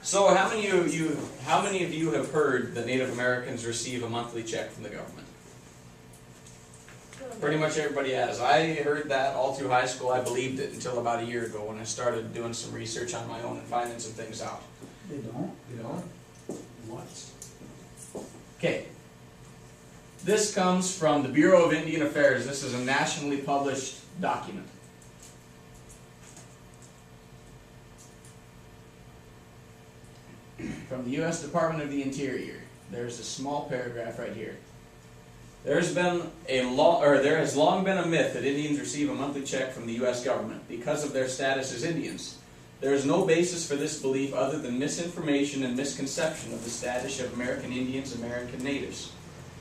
So how many of you have heard that Native Americans receive a monthly check from the government? Pretty much everybody has. I heard that all through high school. I believed it until about a year ago when I started doing some research on my own and finding some things out. They don't? You know? What? Okay. This comes from the Bureau of Indian Affairs. This is a nationally published document. From the U.S. Department of the Interior. There's a small paragraph right here. There has long been a myth that Indians receive a monthly check from the U.S. government because of their status as Indians. There is no basis for this belief other than misinformation and misconception of the status of American Indians and American natives.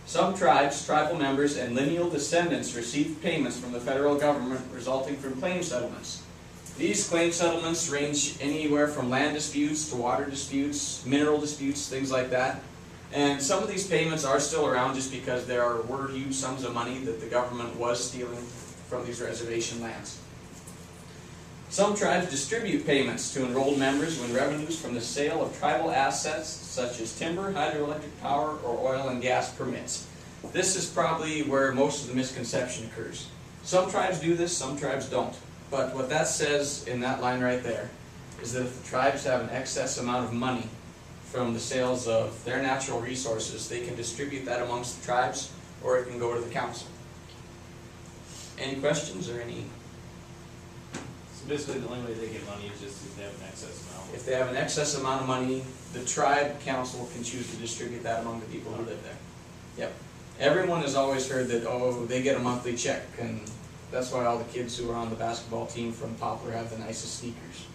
Some tribes, tribal members, and lineal descendants receive payments from the federal government resulting from claim settlements. These claim settlements range anywhere from land disputes to water disputes, mineral disputes, things like that. And some of these payments are still around just because were huge sums of money that the government was stealing from these reservation lands. Some tribes distribute payments to enrolled members when revenues from the sale of tribal assets such as timber, hydroelectric power, or oil and gas permits. This is probably where most of the misconception occurs. Some tribes do this, some tribes don't. But what that says in that line right there is that if the tribes have an excess amount of money from the sales of their natural resources, they can distribute that amongst the tribes, or it can go to the council. Any questions or any? So basically the only way they get money is just if they have an excess amount. If they have an excess amount of money, the tribe council can choose to distribute that among the people who live there. Yep. Everyone has always heard that, oh, they get a monthly check, and that's why all the kids who are on the basketball team from Poplar have the nicest sneakers.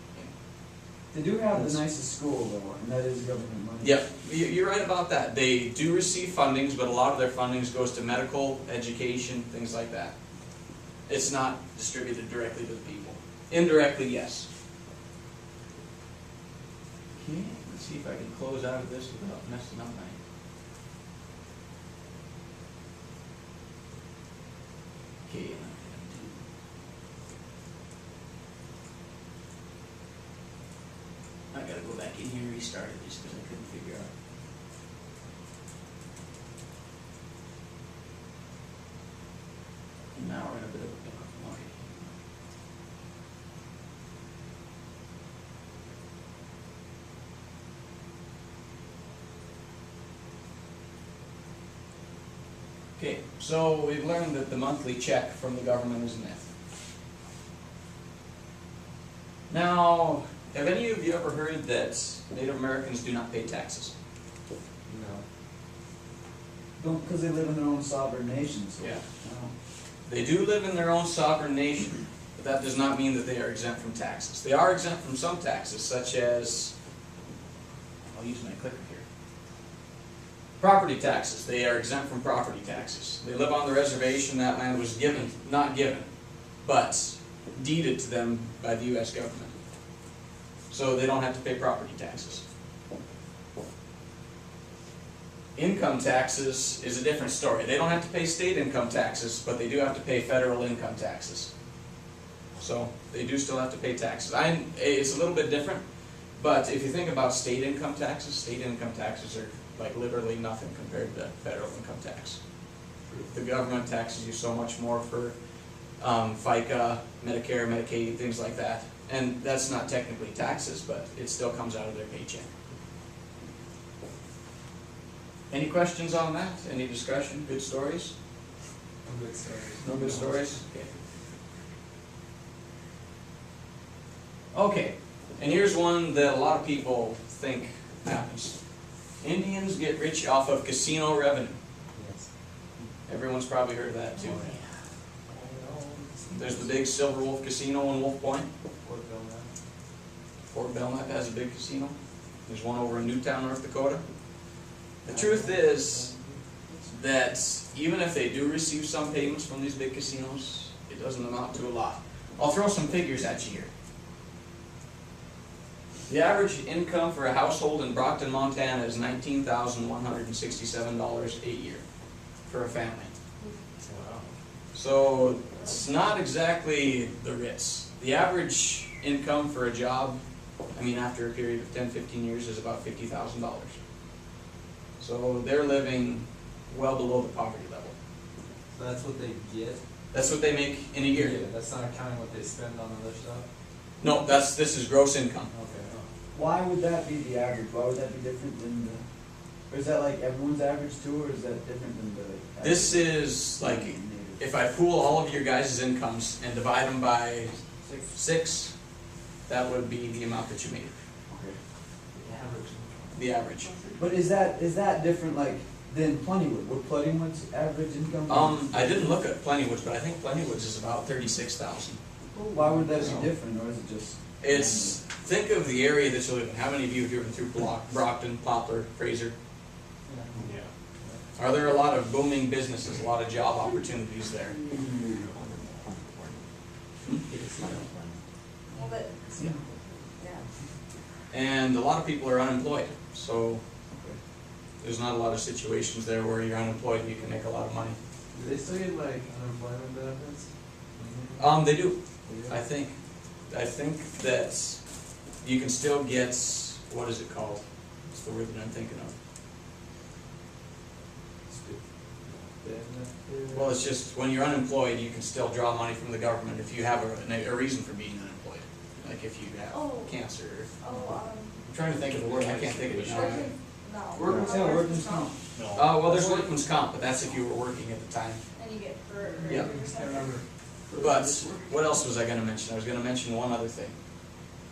They do have the nicest school though, and that is government money. Yep, you're right about that. They do receive fundings, but a lot of their fundings goes to medical, education, things like that. It's not distributed directly to the people. Indirectly, yes. Okay, let's see if I can close out of this without messing up my... Okay, I gotta go back in here and restart it just because I couldn't figure out. And now we're in a bit of a pickle. Okay. Okay, so we've learned that the monthly check from the government is a myth. Now, have any of you ever heard that Native Americans do not pay taxes? No. Don't, because they live in their own sovereign nation, so. Yeah. No. They do live in their own sovereign nation, but that does not mean that they are exempt from taxes. They are exempt from some taxes, such as, I'll use my clicker here. Property taxes. They are exempt from property taxes. They live on the reservation. That land was not given, but deeded to them by the U.S. government. So they don't have to pay property taxes. Income taxes is a different story. They don't have to pay state income taxes, but they do have to pay federal income taxes. So they do still have to pay taxes. It's a little bit different, but if you think about state income taxes are like literally nothing compared to federal income tax. The government taxes you so much more for FICA, Medicare, Medicaid, things like that. And that's not technically taxes, but it still comes out of their paycheck. Any questions on that? Any discussion? Good stories? No good stories. No good stories? Okay. Okay, and here's one that a lot of people think happens. Indians get rich off of casino revenue. Yes. Everyone's probably heard of that too. There's the big Silver Wolf Casino in Wolf Point. Fort Belknap has a big casino. There's one over in Newtown, North Dakota. The truth is that even if they do receive some payments from these big casinos, it doesn't amount to a lot. I'll throw some figures at you here. The average income for a household in Brockton, Montana is $19,167 a year for a family. Wow. So it's not exactly the Ritz. The average income for a job I mean, after a period of 10, 15 years, is about $50,000. So they're living well below the poverty level. So that's what they get? That's what they make in a year. Yeah, that's not counting what they spend on other stuff? No, this is gross income. Okay. Why would that be the average? Why would that be different than the, or is that like everyone's average too, or is that different than the? This is like, if I pool all of your guys' incomes and divide them by 6, that would be the amount that you made, Okay. the average. But is that different like than Plentywood? Would Plentywood's average income? be- I didn't look at Plentywood's, but I think Plentywood's is about 36,000. Why would that be different, or is it just? It's, think of the area that you live in. How many of you have driven through Brockton, Poplar, Fraser? Yeah. Are there a lot of booming businesses, a lot of job opportunities there? Well, but, Yeah. yeah. And a lot of people are unemployed, so there's not a lot of situations there where you're unemployed and you can make a lot of money. Do they still get like unemployment benefits? They do, They do? I think. I think that you can still get, what is it called? What's the word that I'm thinking of? Well, it's just, when you're unemployed, you can still draw money from the government if you have a reason for being unemployed. Like if you have Oh. cancer. Oh, I'm trying to think of the word, I can't think of it now. working, no. Workman's comp. Workman's comp. Oh, well, there's workman's comp, but that's if you were working at the time. And you get hurt or Yeah. something. But what else was I going to mention? I was going to mention one other thing.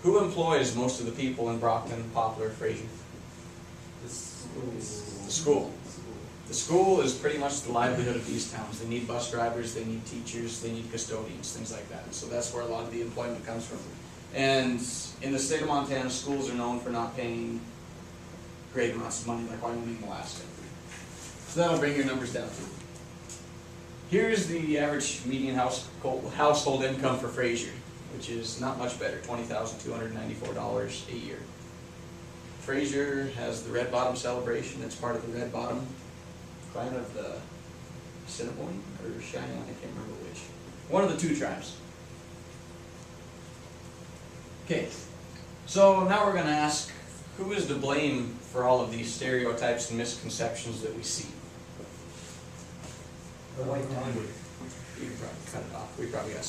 Who employs most of the people in Brockton, Poplar, Fraser? The school. The school is pretty much the livelihood of these towns. They need bus drivers, they need teachers, they need custodians, things like that. So that's where a lot of the employment comes from. And in the state of Montana, schools are known for not paying great amounts of money, like Wyoming and Alaska. So that'll bring your numbers down too. Here's the average median household income for Fraser, which is not much better, $20,294 a year. Fraser has the Red Bottom celebration. It's part of the Red Bottom clan of the Assiniboine or Cheyenne, I can't remember which. One of the two tribes. Okay, so now we're going to ask, who is to blame for all of these stereotypes and misconceptions that we see? The white town. You can probably cut it off. We probably got